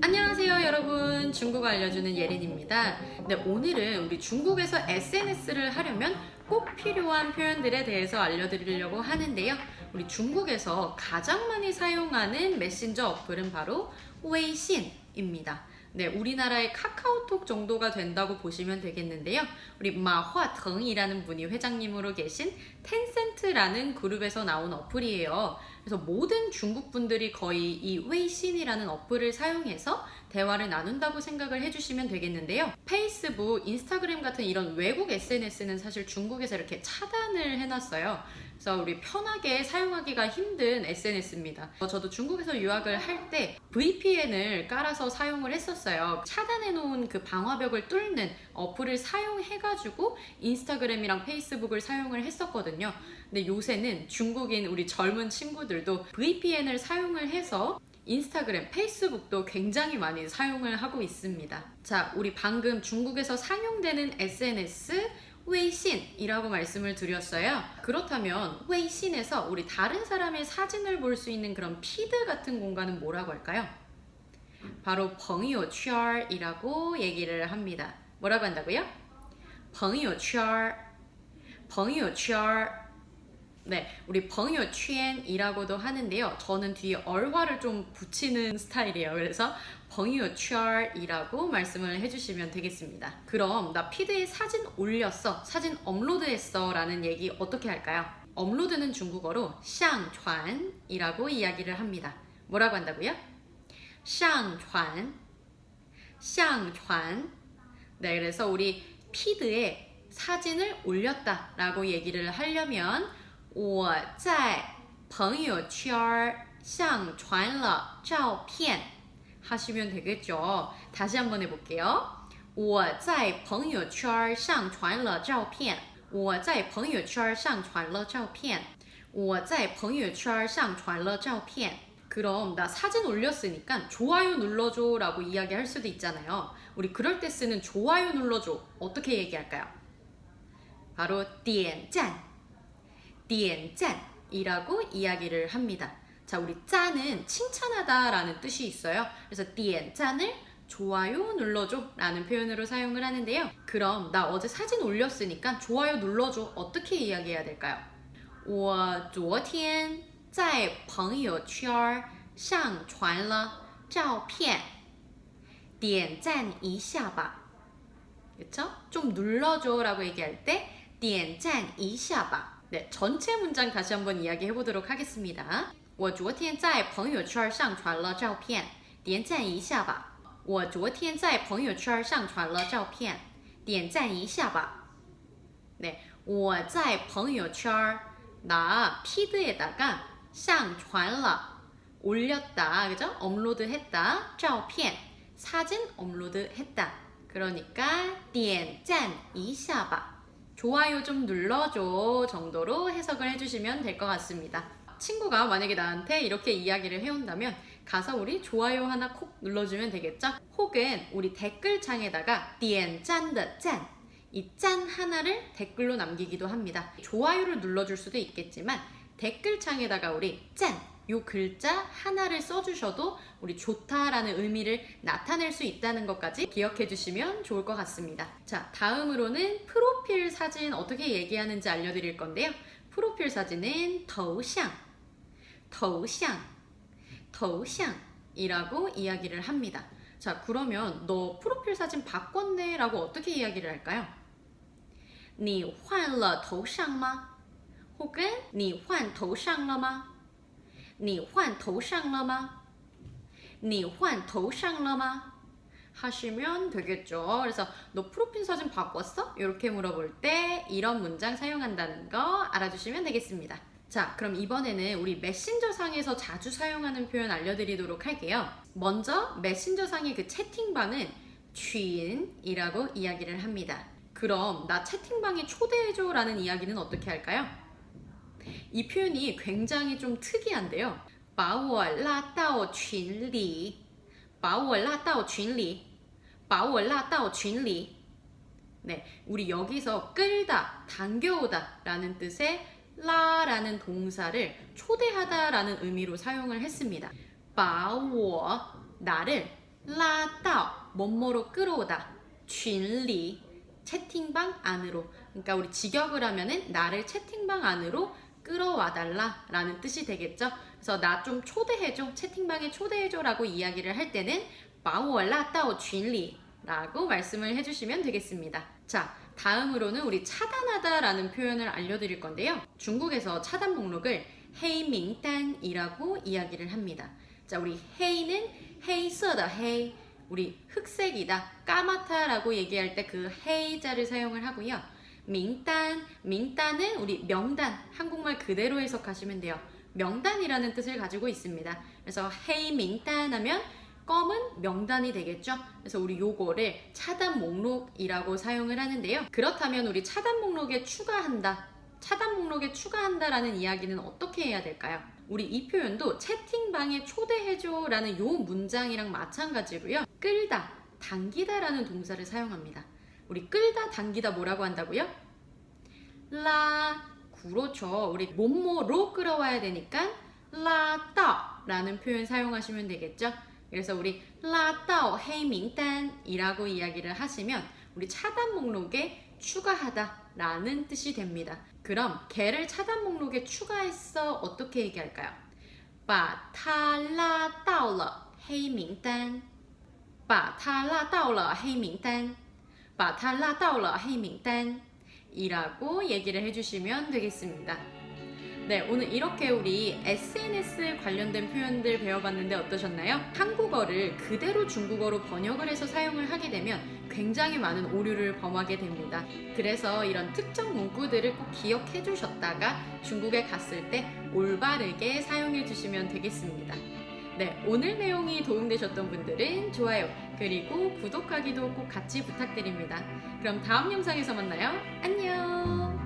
안녕하세요 여러분, 중국어 알려주는 예린입니다. 네, 오늘은 우리 중국에서 SNS를 하려면 꼭 필요한 표현들에 대해서 알려드리려고 하는데요. 우리 중국에서 가장 많이 사용하는 메신저 어플은 바로 웨이신입니다. 네, 우리나라의 카카오톡 정도가 된다고 보시면 되겠는데요. 우리 마화腾이라는 분이 회장님으로 계신 텐센트라는 그룹에서 나온 어플이에요. 그래서 모든 중국 분들이 거의 이 웨이신이라는 어플을 사용해서 대화를 나눈다고 생각을 해주시면 되겠는데요. 페이스북, 인스타그램 같은 이런 외국 SNS는 사실 중국에서 이렇게 차단을 해놨어요. 그래서 우리 편하게 사용하기가 힘든 SNS입니다. 저도 중국에서 유학을 할 때 VPN을 깔아서 사용을 했었어요. 차단해놓은 그 방화벽을 뚫는 어플을 사용해가지고 인스타그램이랑 페이스북을 사용을 했었거든요. 근데 요새는 중국인 우리 젊은 친구들도 VPN을 사용을 해서 인스타그램, 페이스북도 굉장히 많이 사용을 하고 있습니다. 자, 우리 방금 중국에서 상용되는 SNS 웨이신이라고 말씀을 드렸어요. 그렇다면 웨이신에서 우리 다른 사람의 사진을 볼 수 있는 그런 피드 같은 공간은 뭐라고 할까요? 바로 朋友圈이라고 얘기를 합니다. 뭐라고 한다고요? 朋友圈. 네, 우리 朋友圈이라고도 하는데요. 저는 뒤에 얼화를 좀 붙이는 스타일이에요. 그래서 朋友圈이라고 말씀을 해주시면 되겠습니다. 그럼 나 피드에 사진 올렸어, 사진 업로드했어 라는 얘기 어떻게 할까요? 업로드는 중국어로 上传이라고 이야기를 합니다. 뭐라고 한다고요? 上传. 네, 그래서 우리 피드에 사진을 올렸다 라고 얘기를 하려면 我在朋友圈上传了照片 하시면 되겠죠. 다시 한번 해볼게요. 我在朋友圈上传了照片我在朋友圈上传了照片我在朋友圈上传了照片 그럼 나 사진 올렸으니까 좋아요 눌러줘 라고 이야기할 수도 있잖아요. 우리 그럴 때 쓰는 좋아요 눌러줘 어떻게 얘기할까요? 바로 点赞이라고 이야기를 합니다. 자, 우리 짠은 칭찬하다 라는 뜻이 있어요. 그래서 点赞을 좋아요 눌러줘 라는 표현으로 사용을 하는데요. 그럼 나 어제 사진 올렸으니까 좋아요 눌러줘 어떻게 이야기해야 될까요? 我昨天在朋友圈上传了照片点赞一下吧. 그쵸? 좀 눌러줘 라고 얘기할 때 点赞一下吧. 네, 전체 문장 다시 한번 이야기해 보도록 하겠습니다. 我昨天在朋友圈上传了照片点赞一下吧我昨天在朋友圈上传了照片点赞一下吧 네, 我在朋友圈 나 피드에다가 上传了 올렸다, 그죠? 업로드했다. 照片 사진 업로드했다. 그러니까 点赞一下吧 좋아요 좀 눌러줘 정도로 해석을 해주시면 될 것 같습니다. 친구가 만약에 나한테 이렇게 이야기를 해온다면 가서 우리 좋아요 하나 콕 눌러주면 되겠죠? 혹은 우리 댓글창에다가 点赞的赞 이 짠 하나를 댓글로 남기기도 합니다. 좋아요를 눌러줄 수도 있겠지만 댓글창에다가 우리 짠! 요 글자 하나를 써주셔도 우리 좋다라는 의미를 나타낼 수 있다는 것까지 기억해 주시면 좋을 것 같습니다. 자, 다음으로는 프로필 사진 어떻게 얘기하는지 알려드릴 건데요. 프로필 사진은 头像이라고 이야기를 합니다. 자, 그러면 너 프로필 사진 바꿨네 라고 어떻게 이야기를 할까요? 你换了头像吗? 혹은 你换头像了吗?你换头像了吗?你换头像了吗? 하시면 되겠죠. 그래서 너 프로필 사진 바꿨어? 이렇게 물어볼 때 이런 문장 사용한다는 거 알아주시면 되겠습니다. 자, 그럼 이번에는 우리 메신저 상에서 자주 사용하는 표현 알려드리도록 할게요. 먼저 메신저 상의 그 채팅방은 群이라고 이야기를 합니다. 그럼 나 채팅방에 초대해줘 라는 이야기는 어떻게 할까요? 이 표현이 굉장히 좀 특이한데요. 把我拉到群里把我拉到群里把我拉到群里 네, 우리 여기서 끌다, 당겨오다 라는 뜻의 라라는 동사를 초대하다라는 의미로 사용을 했습니다. 把我 나를 拉到 뭐뭐로 끌어오다 群里 채팅방 안으로. 그러니까 우리 직역을 하면은 나를 채팅방 안으로 끌어와달라 라는 뜻이 되겠죠. 그래서 나 좀 초대해줘, 채팅방에 초대해줘 라고 이야기를 할 때는 把我拉到群里 라고 말씀을 해주시면 되겠습니다. 자, 다음으로는 우리 차단하다 라는 표현을 알려드릴 건데요. 중국에서 차단 목록을黑名单이라고 이야기를 합니다. 자, 우리 헤이는 헤이서더 헤이, 우리 흑색이다, 까맣다라고 얘기할 때 그 헤이자를 사용을 하고요. 명단, 명단은 우리 명단, 한국말 그대로 해석하시면 돼요. 명단이라는 뜻을 가지고 있습니다. 그래서 헤이 명단 하면 검은 명단이 되겠죠. 그래서 우리 요거를 차단 목록이라고 사용을 하는데요. 그렇다면 우리 차단 목록에 추가한다, 차단 목록에 추가한다라는 이야기는 어떻게 해야 될까요? 우리 이 표현도 채팅방에 초대해줘 라는 요 문장이랑 마찬가지로요. 끌다, 당기다 라는 동사를 사용합니다. 우리 끌다, 당기다 뭐라고 한다고요? 라, 그렇죠. 우리 뭐뭐로 끌어와야 되니까 라따 라는 표현 사용하시면 되겠죠. 그래서 우리 라따오 헤이밍단이라고 이야기를 하시면 우리 차단 목록에 추가하다 라는 뜻이 됩니다. 그럼 걔를 차단 목록에 추가했어 어떻게 얘기할까요? 把他拉到了黑名单把他拉到了黑名单把他拉到了黑名单이라고 얘기를 해주시면 되겠습니다. 네, 오늘 이렇게 우리 SNS 관련된 표현들 배워봤는데 어떠셨나요? 한국어를 그대로 중국어로 번역을 해서 사용을 하게 되면 굉장히 많은 오류를 범하게 됩니다. 그래서 이런 특정 문구들을 꼭 기억해 주셨다가 중국에 갔을 때 올바르게 사용해 주시면 되겠습니다. 네, 오늘 내용이 도움되셨던 분들은 좋아요, 그리고 구독하기도 꼭 같이 부탁드립니다. 그럼 다음 영상에서 만나요. 안녕!